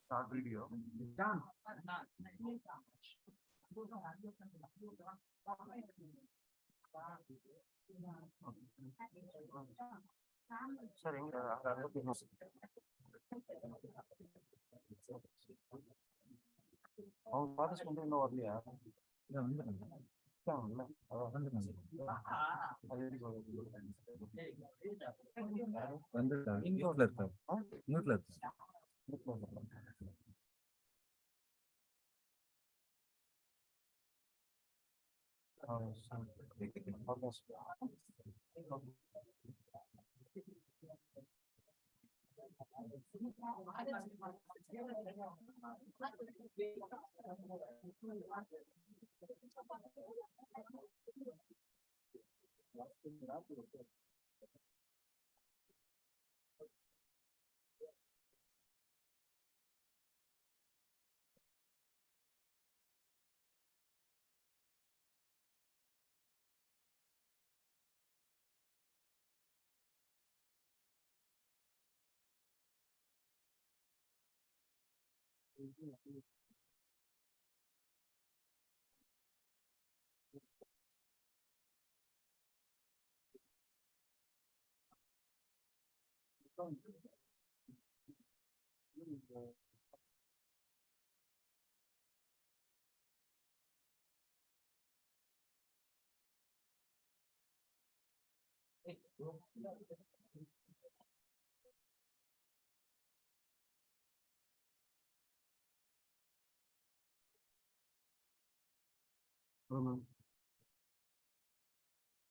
Start video. Done. Sir, அவங்க பார்த்து கொண்டு இன்னும் வரலையா?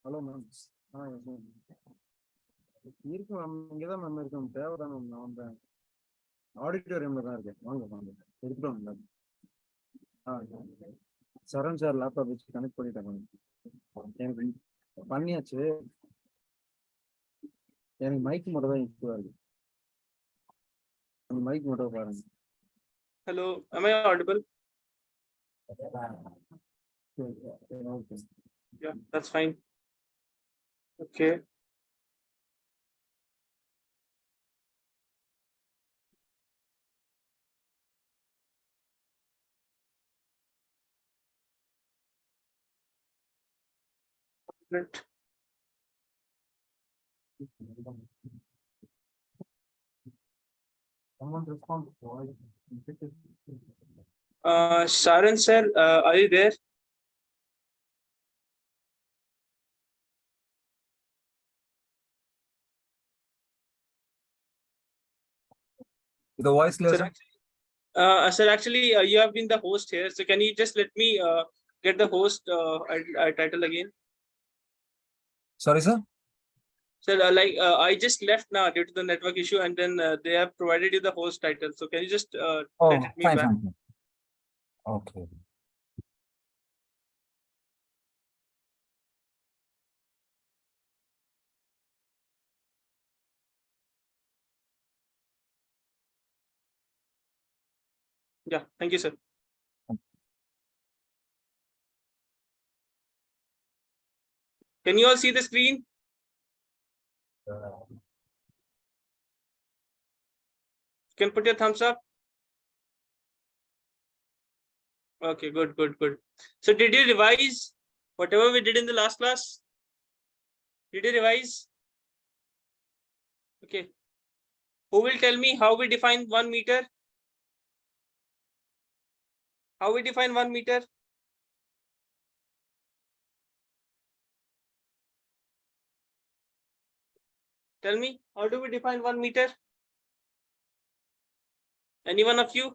Hello ma'am. இருக்கு மேம், இங்கதான் மேம் இருக்கேன். தேவைதான் மேம். நான் வந்தேன், ஆடிட்டோரியம்ல தான் இருக்கேன். வாங்க வாங்க, எடுத்துட்டோம் மேம். சரண் சார் லேப்டாப் வச்சு கனெக்ட் பண்ணிட்டேன் மேம். எனக்கு பண்ணியாச்சு. எனக்கு மைக் மட்டும் தான் இஷ்யூ ஆகுது. அந்த மைக் மட்டும் பாருங்க. Hello, am I audible? Okay. Yeah, that's fine. Okay. Right. Someone respond. Sharan sir, are you there? The voice clear, Sir, sir, actually, you have been the host here. So can you just let me get the host title again? Sorry, sir. Sir, I just left now due to the network issue, and then they have provided you the host title. So can you just credit me back? Fine. Okay. Yeah, thank you, sir. Can you all see the screen? You can put your thumbs up. Okay, good. So did you revise whatever we did in the last class? Did you revise? Okay. Who will tell me how we define 1 meter? How we define 1 meter? Tell me, how do we define 1 meter? Any one of you?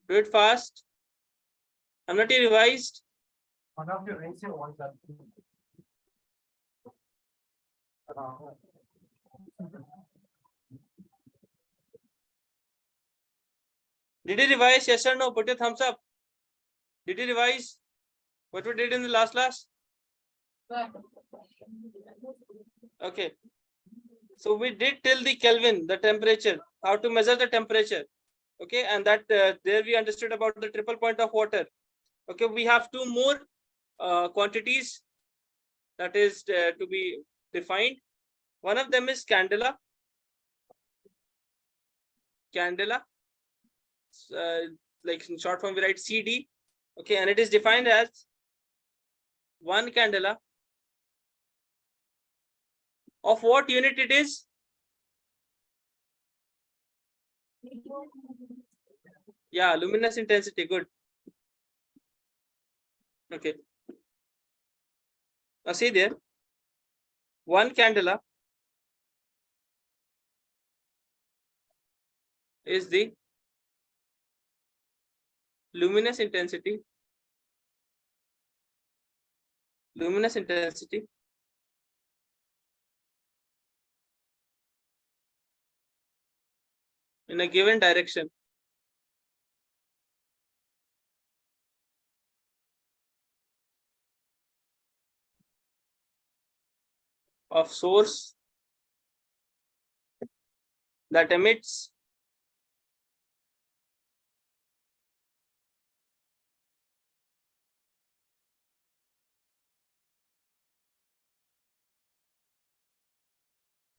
Do it fast. I'm not revised. One of you raise your voice up. Did you revise? Yes or no? Put your thumbs up. Did you revise what we did in the last class? Okay. So we did till the Kelvin, the temperature, how to measure the temperature. Okay, and that there we understood about the triple point of water. Okay, we have two more quantities that is to be defined. One of them is candela. Candela, like in short form we write CD. Okay, and it is defined as one candela. Of what unit it is? Yeah, luminous intensity. Good. Okay. Now see there, one candela is the luminous intensity. Luminous intensity in a given direction. Of source that emits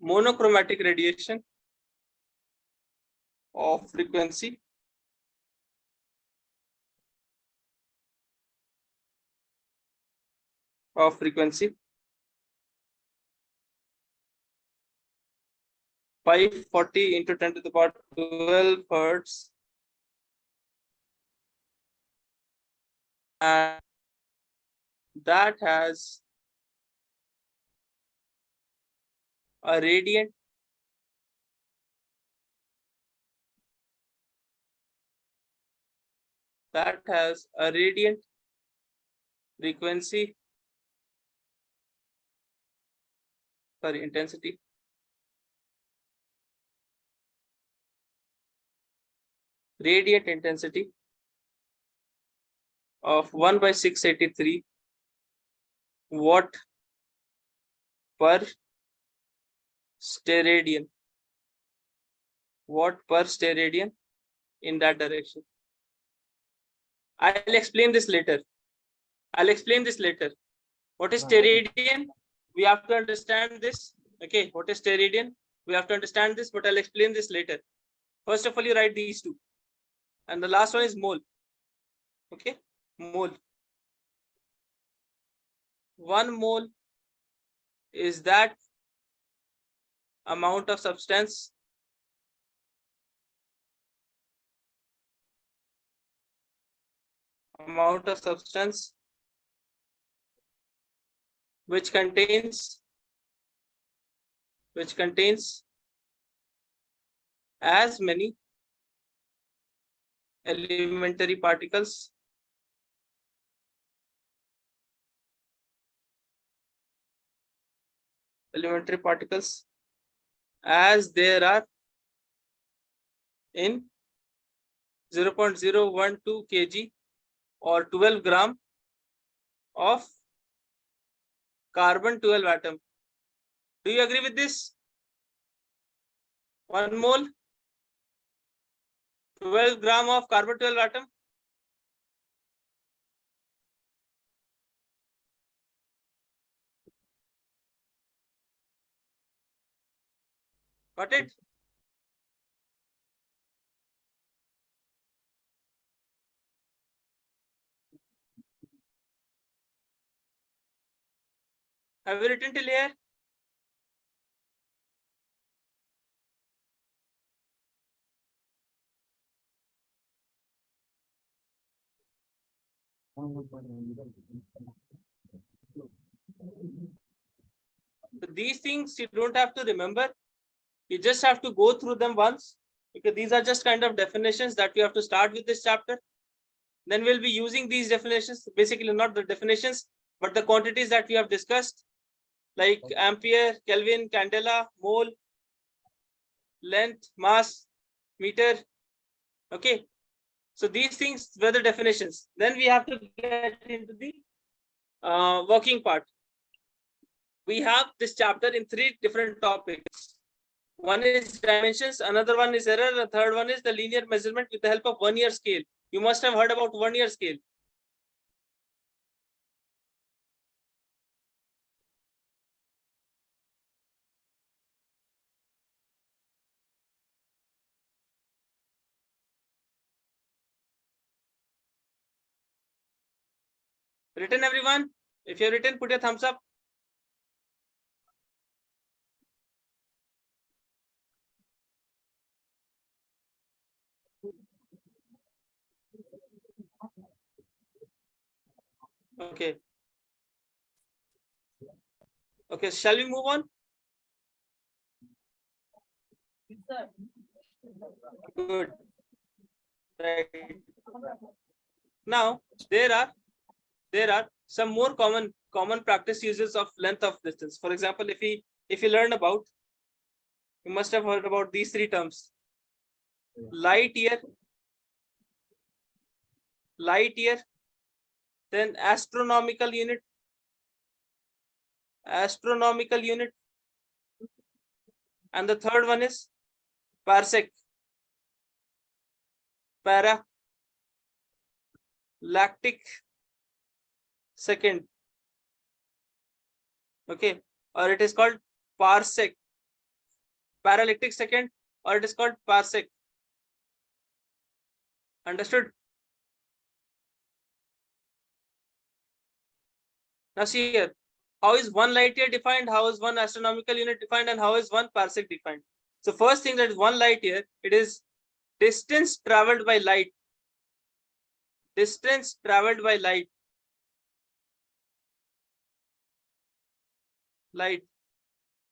monochromatic radiation of frequency of frequency 540 into 10 to the power 12 hertz, and that has a radiant frequency, sorry, intensity radiant intensity of 1 by 683 watt per steradian. Watt per steradian in that direction. I'll explain this later. What is steradian? We have to understand this. Okay, what is steradian? We have to understand this, but I'll explain this later. First of all, you write these two. And the last one is mole. Okay, mole. 1 mole is that amount of substance which contains as many elementary particles as there are in 0.012 kg or 12 gram of carbon 12 atom. Do you agree with this? 1 mole, 12 gram of carbon 12 atom. Got it? Have you written till here? So these things you don't have to remember. You just have to go through them once, because these are just kind of definitions that we have to start with this chapter. Then we'll be using these definitions, basically not the definitions, but the quantities that we have discussed, like ampere, Kelvin, candela, mole, length, mass, meter. Okay. So these things were the definitions. Then we have to get into the working part. We have this chapter in 3 different topics. One is dimensions, another one is error, the third one is the linear measurement with the help of 1-year scale. You must have heard about 1-year scale. Written, everyone? If you've written, put your thumbs up. Okay. Okay, shall we move on? Good. Right. Now there are some more common practice uses of length of distance. For example, if you learn about, you must have heard about these three terms: light year, then astronomical unit, and the third one is parsec, parallactic second. Okay, or it is called parsec, parallactic second, or it is called parsec. Understood? Now see here, how is one light year defined, how is one astronomical unit defined, and how is one parsec defined? So first thing, that is one light year, it is distance traveled by light. Distance traveled by light.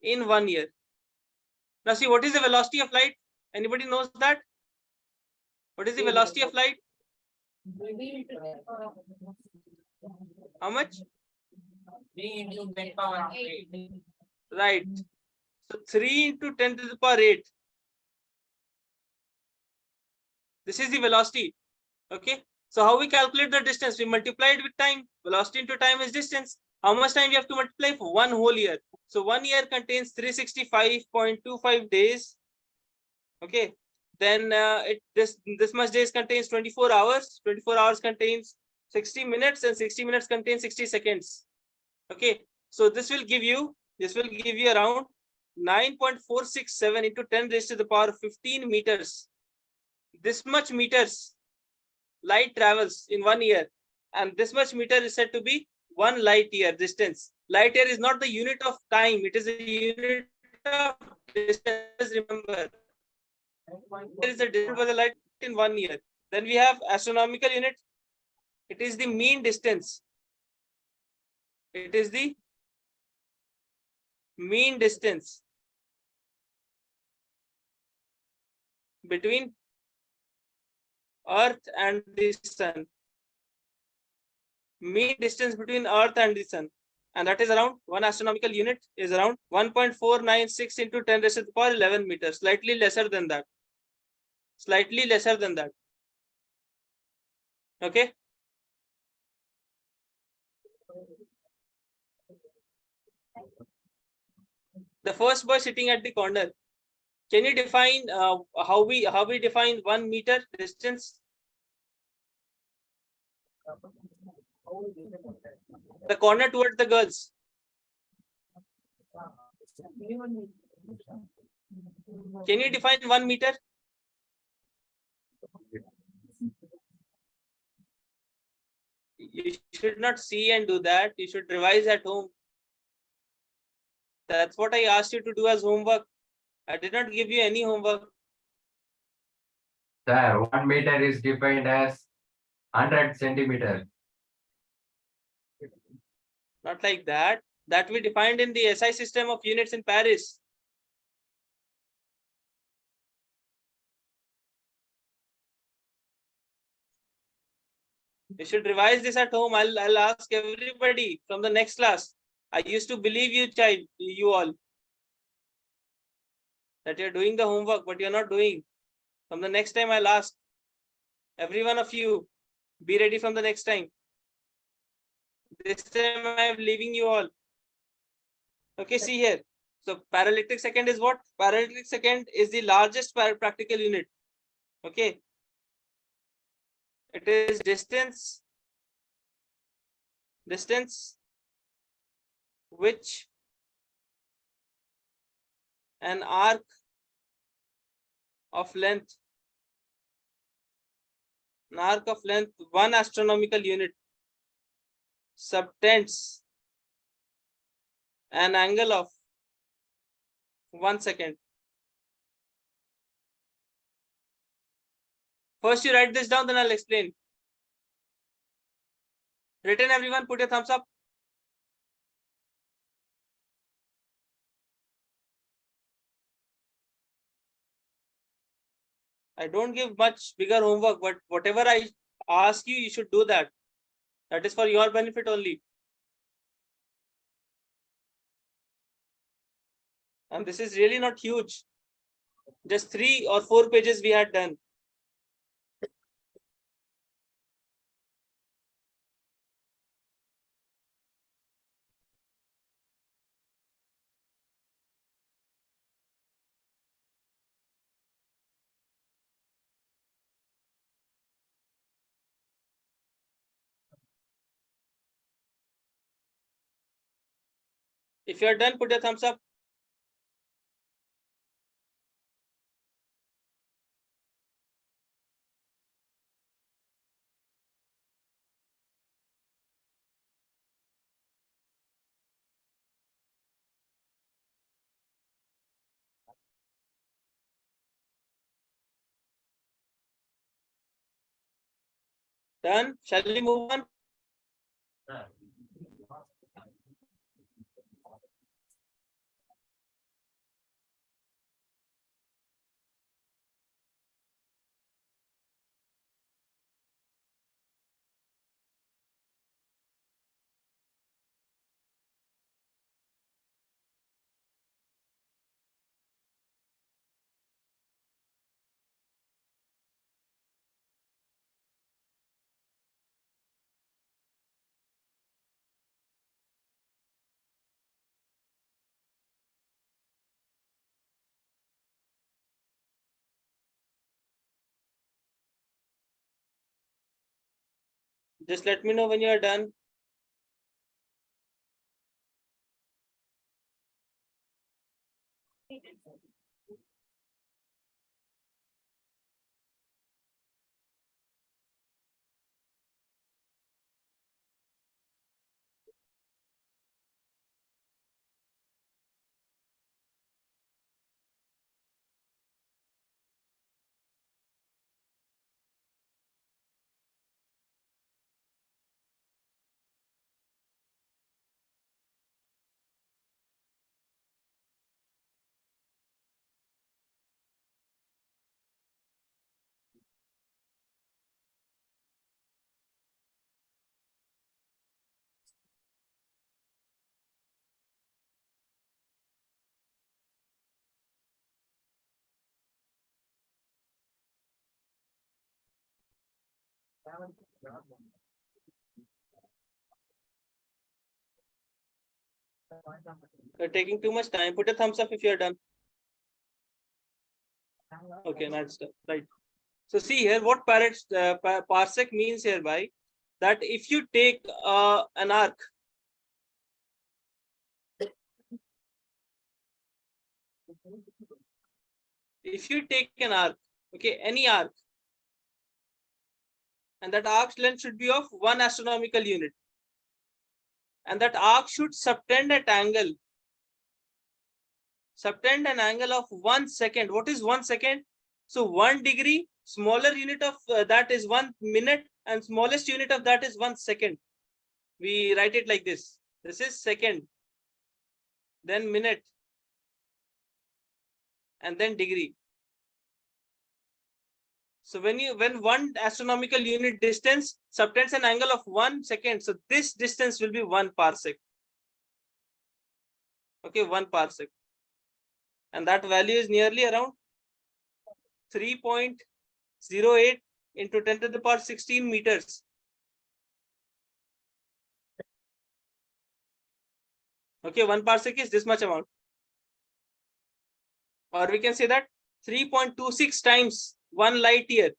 In 1 year. Now see, what is the velocity of light? Anybody knows that? What is the velocity of light? How much? 3 into 10 power 8. Right. So 3 into 10 to the power 8. This is the velocity. Okay. So how we calculate the distance? We multiply it with time. Velocity into time is distance. How much time we have to multiply for? 1 whole year. So 1 year contains 365.25 days. Okay. Then this much days contains 24 hours. 24 hours contains 60 minutes, and 60 minutes contains 60 seconds. Okay. So this will give you around 9.467 into 10 raised to the power 15 meters. This much meters light travels in 1 year, and this much meter is said to be 1 light year distance. Light year is not the unit of time, it is a unit of distance. Remember, there is a distance for the light in 1 year. Then we have astronomical unit. It is the mean distance. It is the mean distance between Earth and the Sun. Mean distance between Earth and the Sun, and that is around 1 astronomical unit is around 1.496 into 10 raised to the power 11 meters. Slightly lesser than that. Okay. The first boy sitting at the corner. Can you define how we define 1 meter distance? The corner towards the girls. Can you define 1 meter? You should not see and do that. You should revise at home. That's what I asked you to do as homework. I did not give you any homework. Sir, 1 meter is defined as 100 centimeter. Not like that. That we defined in the SI system of units in Paris. You should revise this at home. I'll ask everybody from the next class. I used to believe you all, that you're doing the homework, but you're not doing. From the next time, I'll ask every one of you, be ready from the next time. This time I'm leaving you all. Okay, see here. So parallactic second is what? Parallactic second is the largest practical unit. Okay. It is distance which an arc of length, 1 astronomical unit subtends an angle of 1 second. First you write this down, then I'll explain. Written, everyone, put your thumbs up. I don't give much bigger homework, but whatever I ask you, you should do that. That is for your benefit only. And this is really not huge. Just 3 or 4 pages we had done. If you are done, put your thumbs up. Done. Shall we move on? Just let me know when you are done. You're taking too much time. Put a thumbs up if you're done. Okay, that's done. Right. So see here what parsec means hereby, that if you take an arc, okay, any arc, and that arc's length should be of 1 astronomical unit, and that arc should subtend an angle of 1 second. What is 1 second? So 1 degree, smaller unit of that is 1 minute, and smallest unit of that is 1 second. We write it like this. This is second, then minute, and then degree. So when 1 astronomical unit distance subtends an angle of 1 second, so this distance will be 1 parsec. Okay, 1 parsec. And that value is nearly around 3.08 into 10 to the power 16 meters. Okay, 1 parsec is this much amount. Or we can say that 3.26 times 1 light year.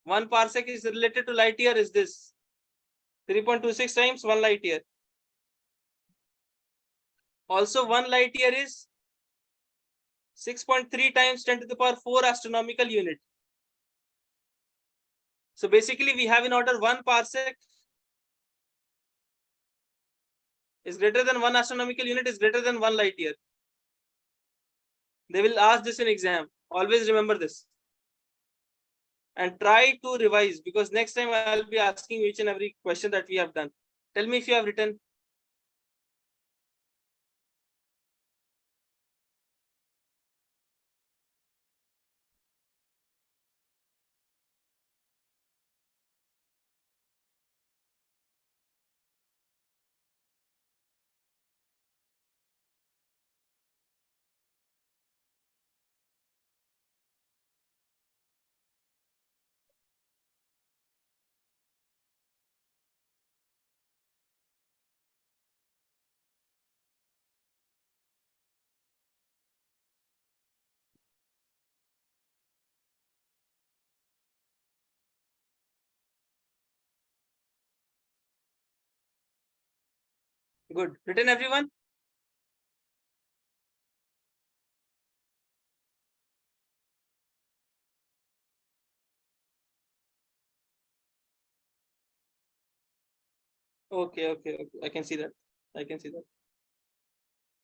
1 parsec is related to light year is this. 3.26 times 1 light year. Also 1 light year is 6.3 times 10 to the power 4 astronomical unit. So basically we have in order 1 parsec, is greater than 1 astronomical unit is greater than 1 light year. They will ask this in exam. Always remember this. And try to revise, because next time I'll be asking each and every question that we have done. Tell me if you have written. Good. Written, everyone? Okay. I can see that.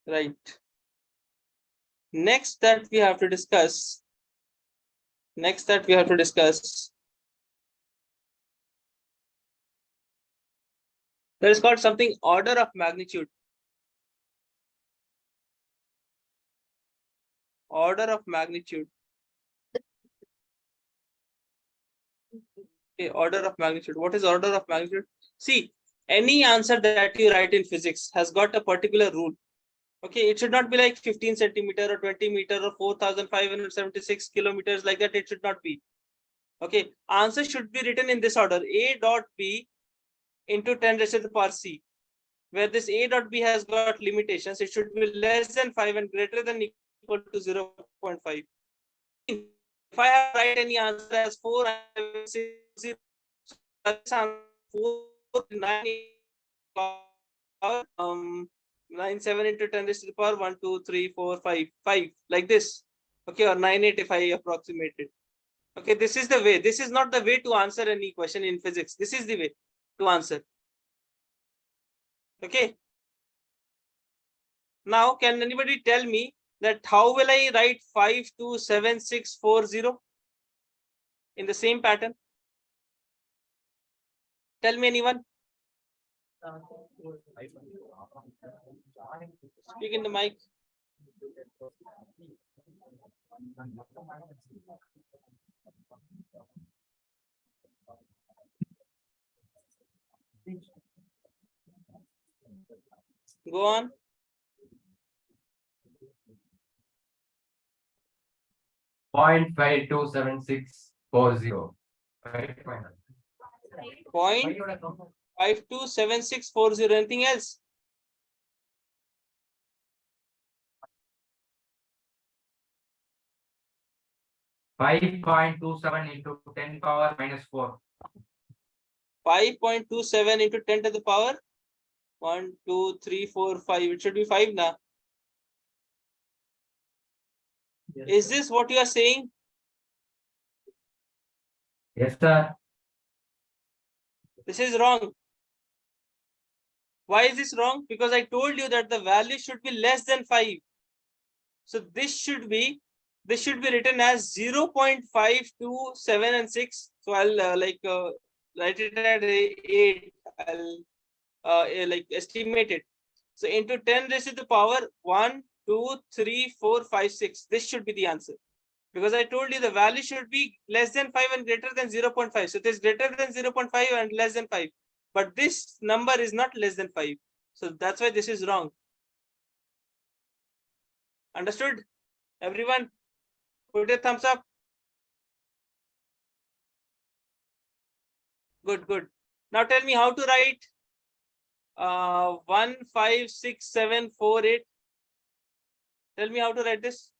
Right. Next that we have to discuss. There is called something order of magnitude. Order of magnitude. Okay, order of magnitude. What is order of magnitude? See, any answer that you write in physics has got a particular rule. Okay, it should not be like 15 centimeter or 20 meter or 4,576 kilometers, like that. It should not be. Okay, answer should be written in this order: A dot B into 10 raised to the power C. Where this A dot B has got limitations, it should be less than 5 and greater than equal to 0.5. If I have write any answer as 4, 6, 4, 9, 7 into 10 raised to the power 1, 2, 3, 4, 5, 5, like this. Okay, or 9, 8 if I approximate it. Okay, this is the way. This is not the way to answer any question in physics. This is the way to answer. Okay. Now, can anybody tell me that how will I write 527640 in the same pattern? Tell me, anyone. Speak in the mic. Go on. Point 527640. Point 527640. Anything else? .27 into 10 power minus 4. 5.27 into 10 to the power 1, 2, 3, 4, 5. It should be 5 now. Yes, is this what you are saying? Yes, sir. This is wrong. Why is this wrong? Because I told you that the value should be less than 5. So this should be written as 0.527 and 6. So I'll write it at 8. I'll like estimate it. So into 10 raised to the power 1, 2, 3, 4, 5, 6. This should be the answer. Because I told you the value should be less than 5 and greater than 0.5. So it is greater than 0.5 and less than 5. But this number is not less than 5. So that's why this is wrong. Understood? Everyone, put a thumbs up. Good. Now tell me how to write 156748. Tell me how to write this.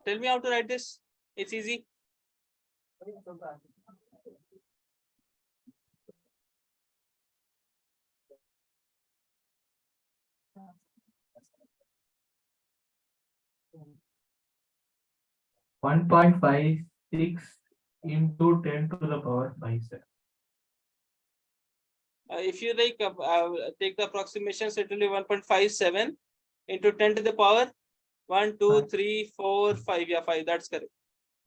Tell me how to write this. It's easy. 1.56 into 10 to the power 5, sir. If you like take the approximations, it will be 1.57 into 10 to the power 1, 2, 3, 4, 5. Yeah, 5. That's correct.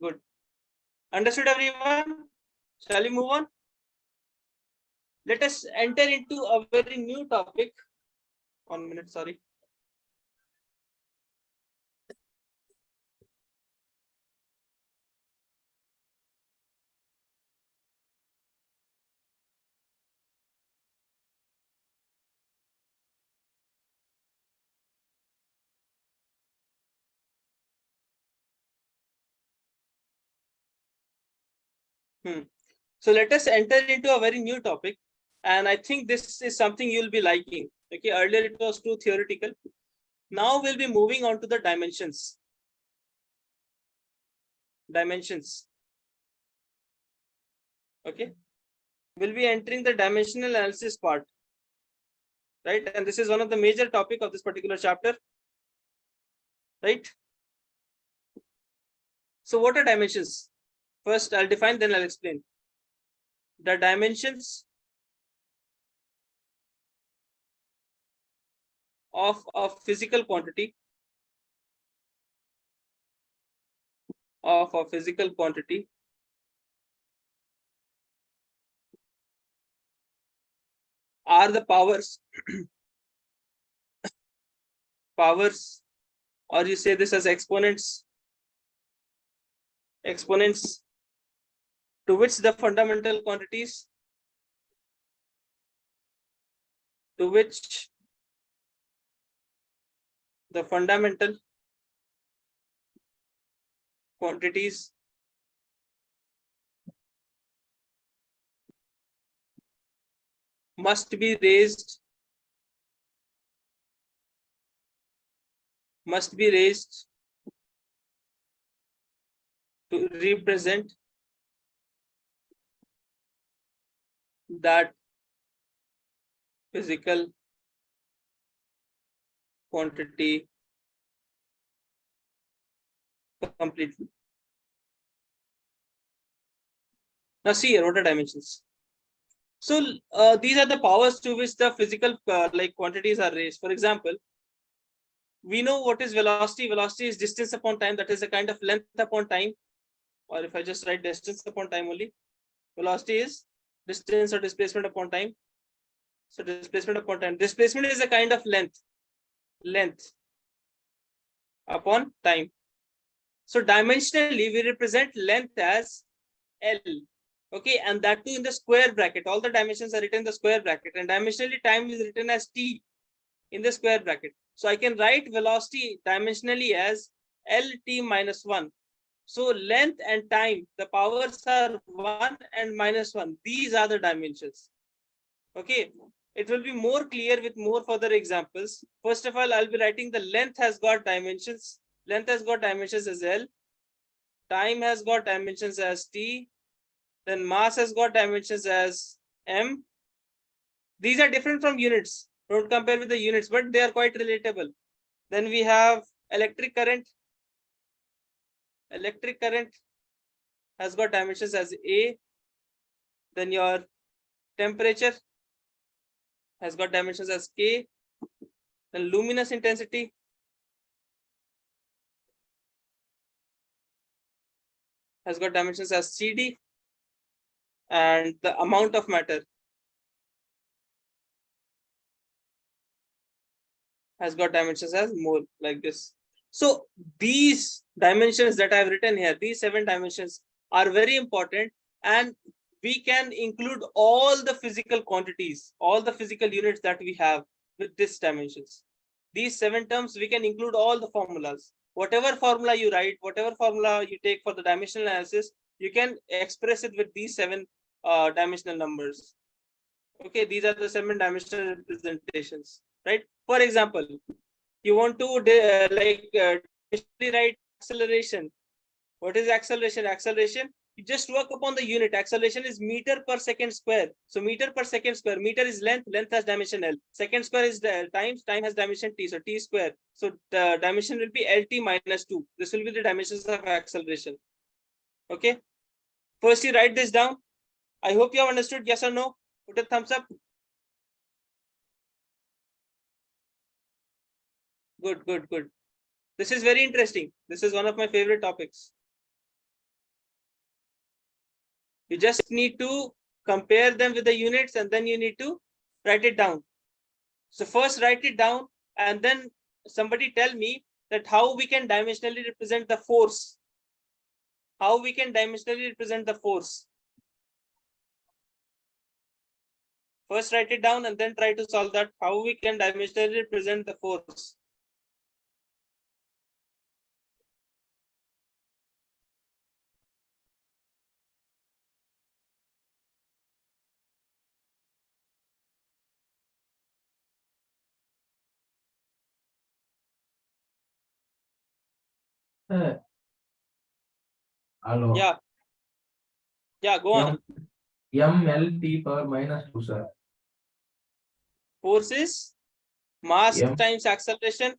Good. Understood, everyone? Shall we move on? Let us enter into a very new topic. 1 minute, sorry. So let us enter into a very new topic. And I think this is something you'll be liking. Okay, earlier it was too theoretical. Now we'll be moving on to the dimensions. Dimensions. Okay. We'll be entering the dimensional analysis part. Right. And this is one of the major topic of this particular chapter. Right. So what are dimensions? First, I'll define, then I'll explain. The dimensions of a physical quantity are the powers or you say this as exponents to which the fundamental quantities must be raised to represent that physical quantity completely. Now see here, what are dimensions? So these are the powers to which the physical quantities are raised. For example, we know what is velocity. Velocity is distance upon time. That is a kind of length upon time. Or if I just write distance upon time only, velocity is distance or displacement upon time. So displacement upon time. Displacement is a kind of length upon time. So dimensionally, we represent length as L. Okay, and that too in the square bracket. All the dimensions are written in the square bracket, and dimensionally time is written as T in the square bracket. So I can write velocity dimensionally as LT minus 1. So length and time, the powers are 1 and minus 1. These are the dimensions. Okay, it will be more clear with more further examples. First of all, I'll be writing the length has got dimensions. Length has got dimensions as L. Time has got dimensions as T. Then mass has got dimensions as M. These are different from units. Don't compare with the units, but they are quite relatable. Then we have electric current. Electric current has got dimensions as A. Then your temperature has got dimensions as K. Then luminous intensity has got dimensions as CD. And the amount of matter has got dimensions as mole, like this. So these dimensions that I've written here, these 7 dimensions are very important, and we can include all the physical quantities, all the physical units that we have with these dimensions. These 7 terms, we can include all the formulas. Whatever formula you write, whatever formula you take for the dimensional analysis, you can express it with these 7 dimensional numbers. Okay, these are the 7 dimensional representations, right? For example, you want to write acceleration. What is acceleration? Acceleration, you just work upon the unit. Acceleration is meter per second square. So meter per second square, meter is length, length has dimension L. Second square is the time has dimension T. So T square. So the dimension will be LT minus 2. This will be the dimensions of acceleration. Okay. First you write this down. I hope you have understood. Yes or no? Put a thumbs up. Good, good, good. This is very interesting. This is one of my favorite topics. You just need to compare them with the units and then you need to write it down. So first write it down and then somebody tell me that how we can dimensionally represent the force. How we can dimensionally represent the force. First write it down and then try to solve that. How we can dimensionally represent the force. Hello. Yeah. Yeah, go on. MLT power minus 2, sir. Force is mass M. times acceleration.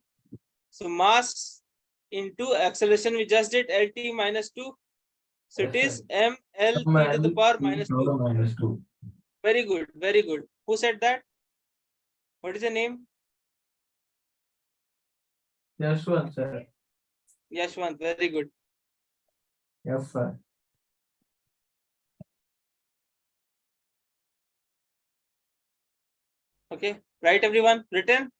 So mass into acceleration we just did LT minus 2. So it is MLT to the power minus 2. Minus 2. Very good, very good. Who said that? What is the name? Yes, one, sir. Yashwant, very good. Yes, sir. Okay, right everyone, written?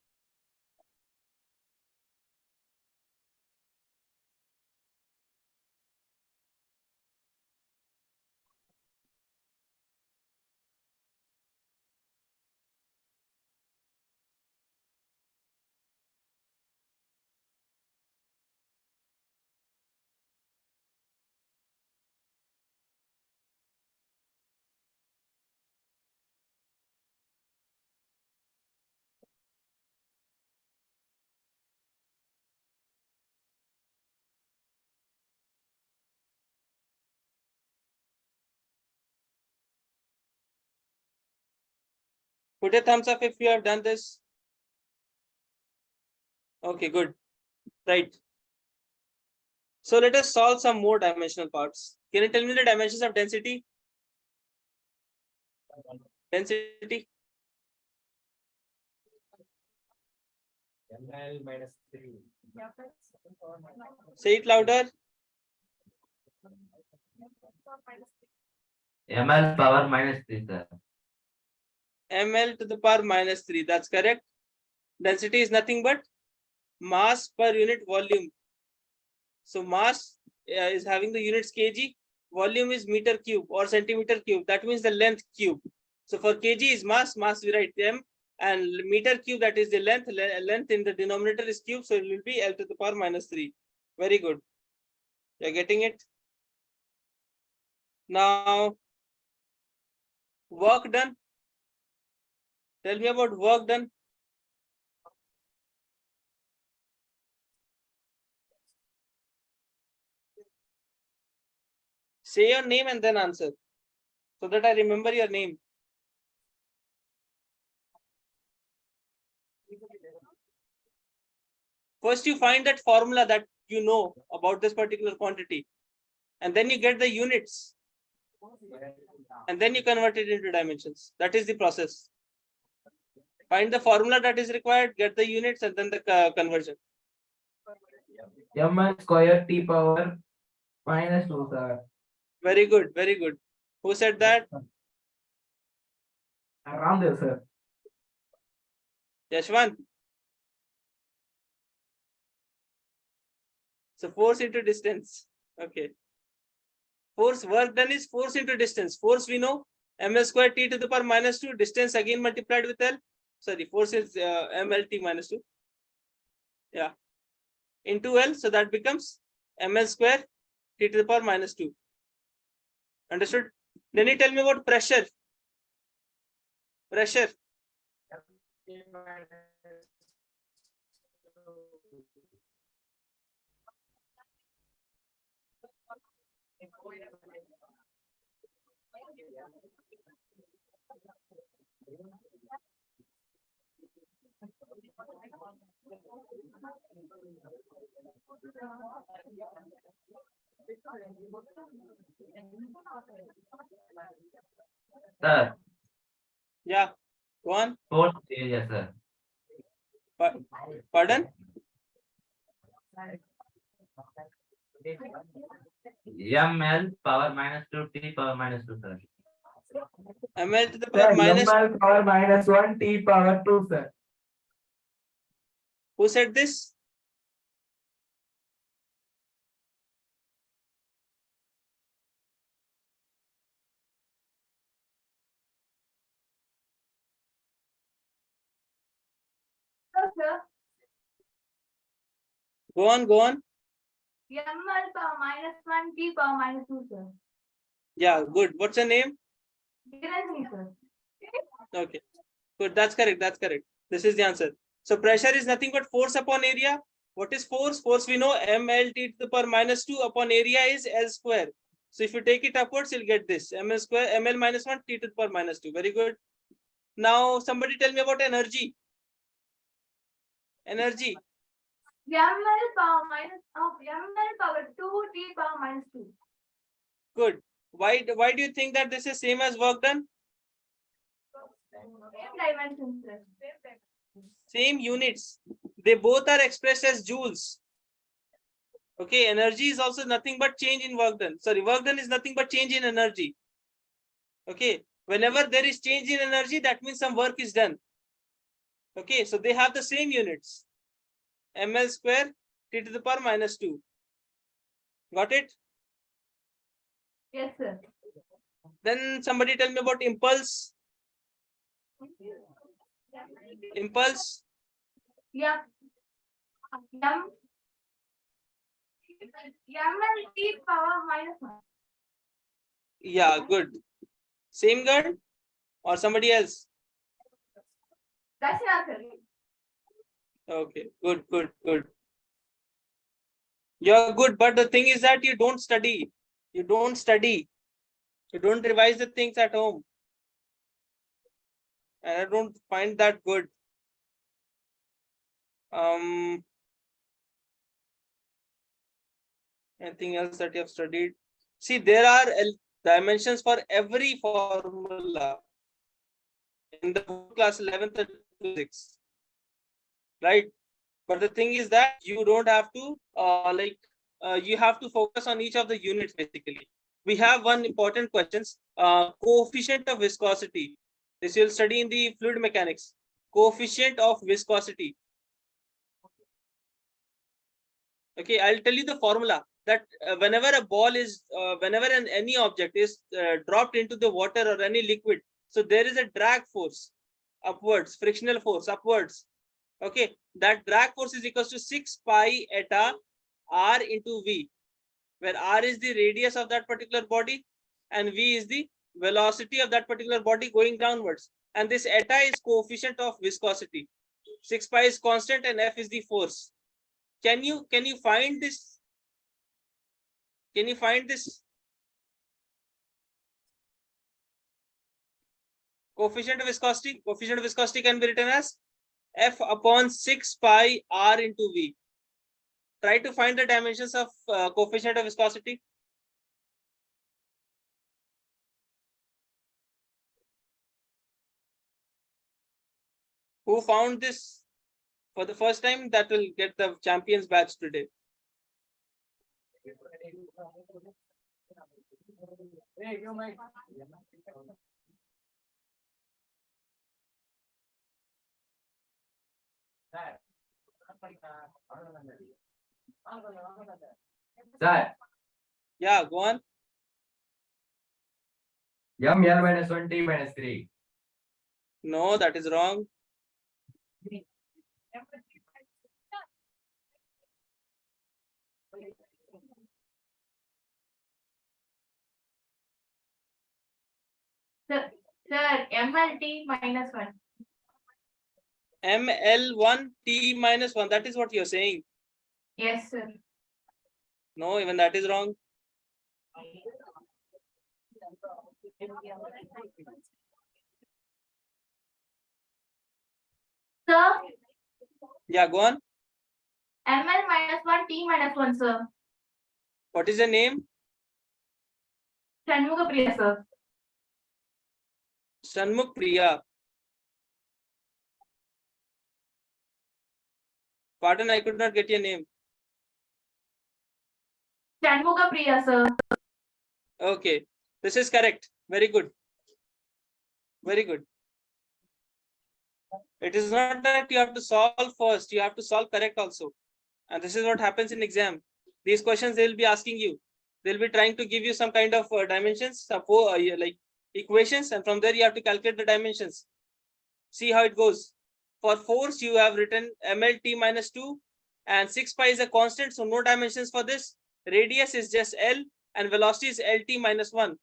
Put a thumbs up if you have done this. Okay, good. Right. So let us solve some more dimensional parts. Can you tell me the dimensions of density? Density. ML minus 3. Say it louder. ML power minus 3, sir. ML to the power minus 3. That's correct. Density is nothing but mass per unit volume. So mass is having the units kg. Volume is meter cube or centimeter cube. That means the length cube. So for kg is mass, mass we write m, and meter cube, that is the length. Length in the denominator is cube, so it will be L to the power minus 3. Very good. You're getting it? Now, work done. Tell me about work done. Say your name and then answer, so that I remember your name. First, you find that formula that you know about this particular quantity, and then you get the units, and then you convert it into dimensions. That is the process. Find the formula that is required, get the units, and then the conversion. ML square T power minus 2, sir. Very good, very good. Who said that? Around there, sir. Yashwant. So force into distance. Okay. Force work done is force into distance. Force we know ml square t to the power minus 2. Distance again multiplied with L. Sorry, force is mlt minus 2. Yeah. Into L. So that becomes ml square t to the power minus 2. Understood? Then you tell me about pressure. Pressure. Sir, Yeah, go on. fourth area, sir. Pardon? ML power minus 2 T power minus 2, sir. ml to the power minus. ML power minus 1 T power 2, sir. Who said this? Sir, Go on, go on. ML power minus 1 T power minus 2, sir. Yeah, good. What's your name? Given sir. Okay, good. That's correct. That's correct. This is the answer. So pressure is nothing but force upon area. What is force? Force we know ml t to the power minus 2 upon area is L square. So if you take it upwards, you'll get this ml square ml minus 1 t to the power minus 2. Very good. Now somebody tell me about energy. Energy. ML power minus of ML power 2 T power minus 2. Good. Why do you think that this is same as work done? Same dimension, sir. Same units. They both are expressed as joules. Okay, energy is also nothing but change in work done. Sorry, work done is nothing but change in energy. Okay, whenever there is change in energy, that means some work is done. Okay, so they have the same units. ml square t to the power minus 2. Got it? Yes, sir. Then somebody tell me about impulse. Impulse. Yeah. ML T power minus 1. Yeah, good. Same girl or somebody else? That's the answer. Okay, good, good, good. You're good, but the thing is that you don't study. You don't study. You don't revise the things at home. And I don't find that good. Anything else that you have studied? See, there are dimensions for every formula in the class 11th and physics, right? But the thing is that you don't have to you have to focus on each of the units basically. We have one important questions, coefficient of viscosity. This you'll study in the fluid mechanics. Coefficient of viscosity. Okay, I'll tell you the formula that whenever a ball is, whenever any object is dropped into the water or any liquid, so there is a drag force upwards, frictional force upwards. Okay, that drag force is equals to 6 pi eta r into v, where r is the radius of that particular body and v is the velocity of that particular body going downwards. And this eta is coefficient of viscosity. 6 pi is constant and f is the force. Can you find this? Can you find this? Coefficient of viscosity? Coefficient of viscosity can be written as f upon 6 pi r into v. Try to find the dimensions of coefficient of viscosity. Who found this for the first time? That will get the champions badge today. Sir, Yeah, go on. ML minus 1 T minus 3. No, that is wrong. Sir, MLT minus 1. ML1 T minus 1. That is what you're saying. Yes, sir. No, even that is wrong. Sir, Yeah, go on. ml minus 1, t minus 1, sir. What is the name? Shanmuga Priya, sir. Shanmukh Priya. Pardon, I could not get your name. Shanmuga Priya, sir. Okay, this is correct. Very good. Very good. It is not that you have to solve first, you have to solve correct also. And this is what happens in exam. These questions they will be asking you. They'll be trying to give you some kind of dimensions, suppose like equations, and from there you have to calculate the dimensions. See how it goes. For force, you have written mlt minus 2, and 6 pi is a constant, so no dimensions for this. Radius is just L, and velocity is LT minus 1.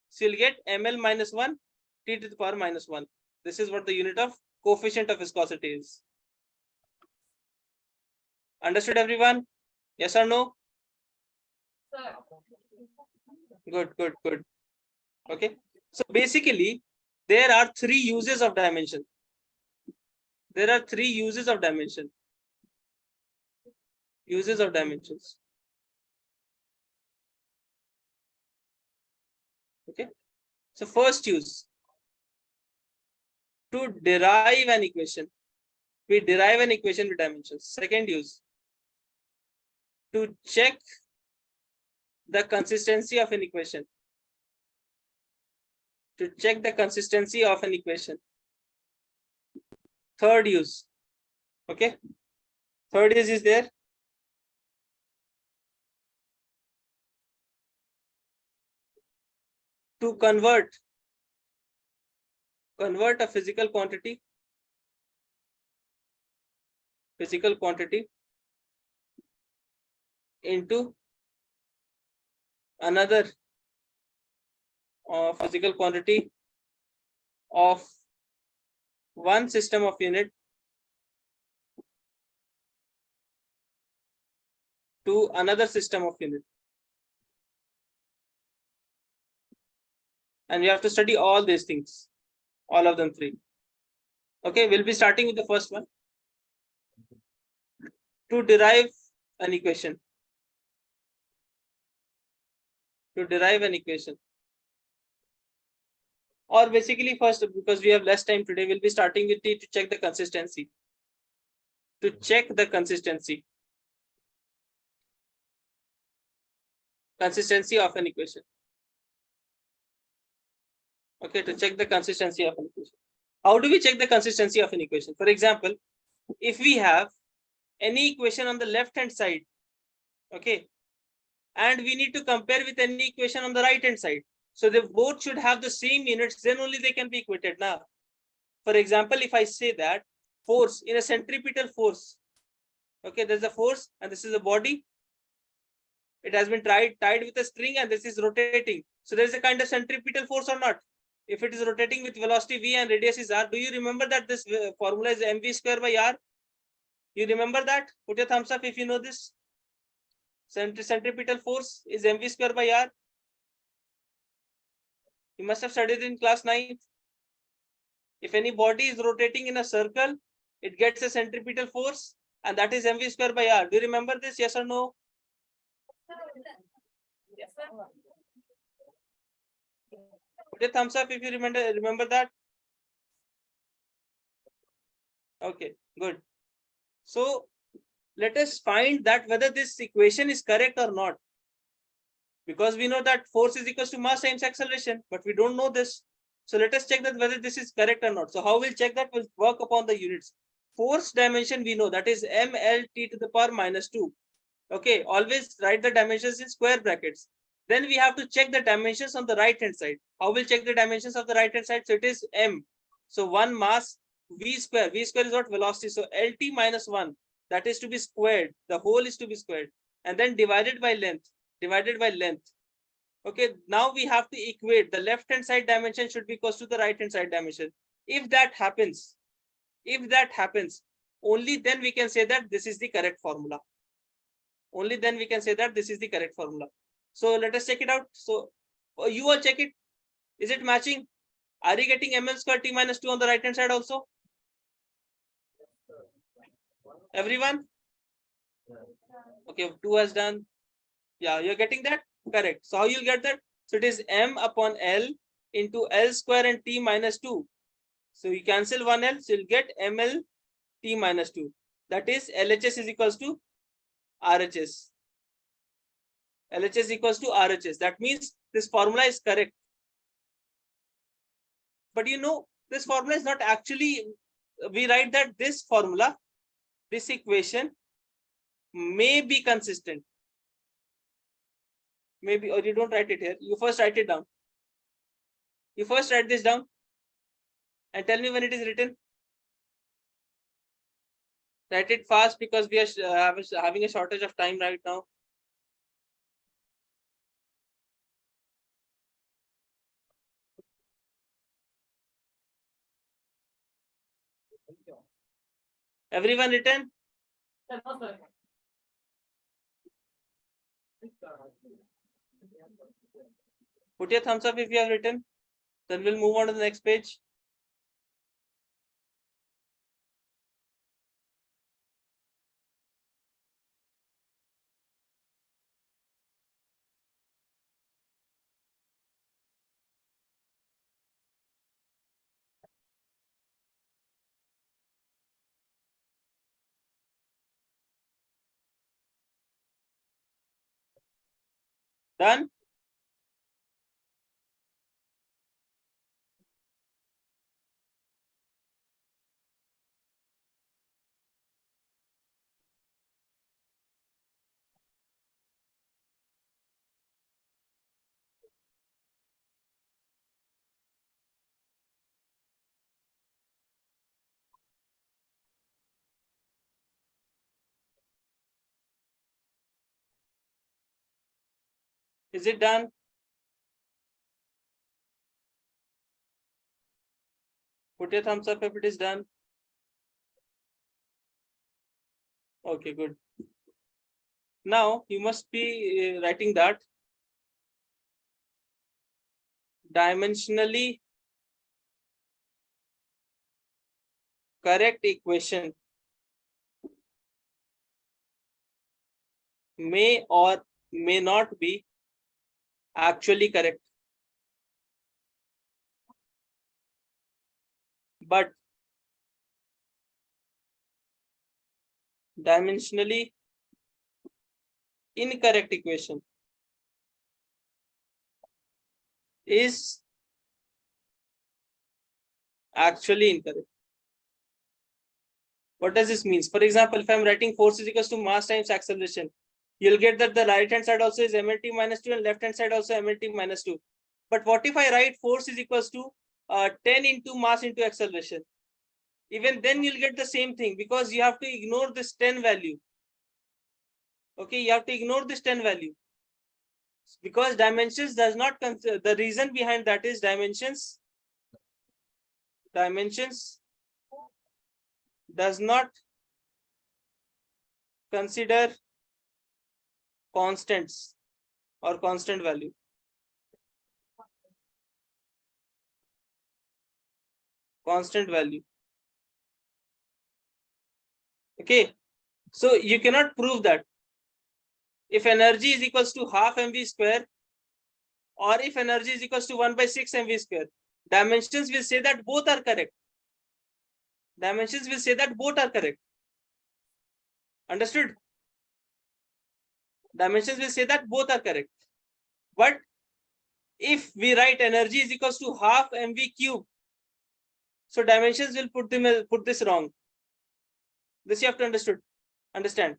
So you'll get ml minus 1, t to the power minus 1. This is what the unit of coefficient of viscosity is. Understood, everyone? Yes or no? Good, good, good. Okay. So basically, there are 3 uses of dimension. There are 3 uses of dimension. Uses of dimensions. Okay. So first use, to derive an equation. We derive an equation with dimensions. Second use, to check the consistency of an equation. To check the consistency of an equation. Third use. Okay. Third use is there. To convert a physical quantity into another physical quantity of one system of unit to another system of unit. And we have to study all these things, all of them 3. Okay, we'll be starting with the first one. To derive an equation. To derive an equation. Or basically first, because we have less time today, we'll be starting with T to check the consistency. To check the consistency. Consistency of an equation. Okay, to check the consistency of an equation. How do we check the consistency of an equation? For example, if we have any equation on the left hand side, okay, and we need to compare with any equation on the right hand side. So they both should have the same units, then only they can be equated now. For example, if I say that force in a centripetal force, okay, there's a force and this is a body. It has been tied with a string and this is rotating. So there's a kind of centripetal force or not? If it is rotating with velocity v and radius is r, do you remember that this formula is mv square by r? You remember that? Put your thumbs up if you know this. Centripetal force is mv square by r. You must have studied in class 9th. If any body is rotating in a circle, it gets a centripetal force, and that is mv square by r. Do you remember this? Yes or no? Yes, sir. Put a thumbs up if you remember that. Okay, good. So let us find that whether this equation is correct or not. Because we know that force is equals to mass times acceleration, but we don't know this. So let us check that whether this is correct or not. So how we'll check that? We'll work upon the units. Force dimension we know, that is mlt to the power minus 2. Okay, always write the dimensions in square brackets. Then we have to check the dimensions on the right hand side. How we'll check the dimensions of the right hand side? So it is m. So 1 mass v square. V square is what? Velocity. So lt minus 1. That is to be squared. The whole is to be squared. And then divided by length. Divided by length. Okay, now we have to equate. The left hand side dimension should be equal to the right hand side dimension. If that happens, only then we can say that this is the correct formula. Only then we can say that this is the correct formula. So let us check it out. So you all check it. Is it matching? Are you getting ml square t minus 2 on the right hand side also? Everyone? Okay, 2 has done. Yeah, you're getting that? Correct. So how you'll get that? So it is m upon L into L square and t minus 2. So you cancel one L, so you'll get ml t minus 2. That is LHS is equals to RHS. LHS equals to RHS. That means this formula is correct. But you know, this formula is not actually, we write that this formula, this equation may be consistent. Maybe, or you don't write it here. You first write it down. You first write this down and tell me when it is written. Write it fast because we are having a shortage of time right now. Everyone written? Put your thumbs up if you have written. Then we'll move on to the next page. Done? Is it done? Put your thumbs up if it is done. Okay, good. Now you must be writing that dimensionally correct equation may or may not be actually correct, but dimensionally incorrect equation is actually incorrect. What does this mean? For example, if I'm writing force is equals to mass times acceleration, you'll get that the right hand side also is mlt minus 2 and left hand side also mlt minus 2. But what if I write force is equals to 10 into mass into acceleration? Even then you'll get the same thing because you have to ignore this 10 value. Okay, you have to ignore this 10 value because dimensions does not consider, the reason behind that is dimensions does not consider constants or constant value. Constant value. Okay, so you cannot prove that if energy is equals to half mv square or if energy is equals to 1/6 mv square, dimensions will say that both are correct. Dimensions will say that both are correct. Understood? Dimensions will say that both are correct. But if we write energy is equals to half mv cube, so dimensions will put this wrong. This you have to understand.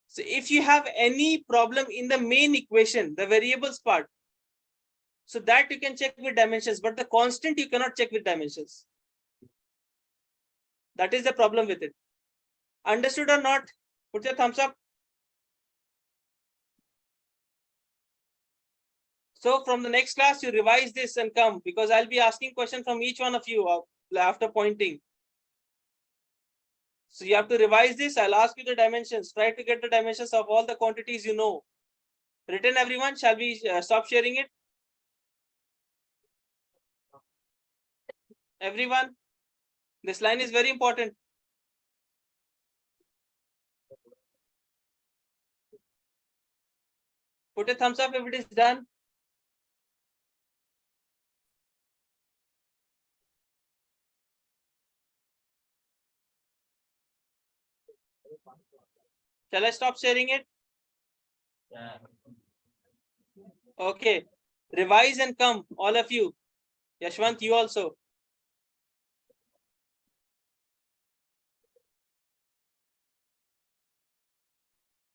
So if you have any problem in the main equation, the variables part, so that you can check with dimensions, but the constant you cannot check with dimensions. That is the problem with it. Understood or not? Put your thumbs up. So from the next class, you revise this and come because I'll be asking questions from each one of you after pointing. So you have to revise this. I'll ask you the dimensions. Try to get the dimensions of all the quantities you know. Written, everyone? Shall we stop sharing it? Everyone, this line is very important. Put a thumbs up if it is done. Shall I stop sharing it? Okay. Revise and come, all of you. Yashwant, you also.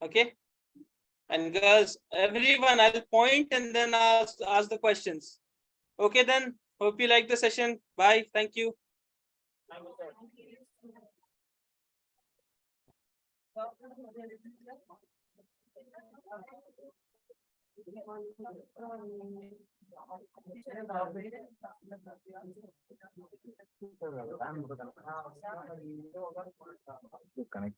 Okay. And girls, everyone, I'll point and then I'll ask the questions. Okay, then. Hope you like the session. Bye. Thank you. Connect.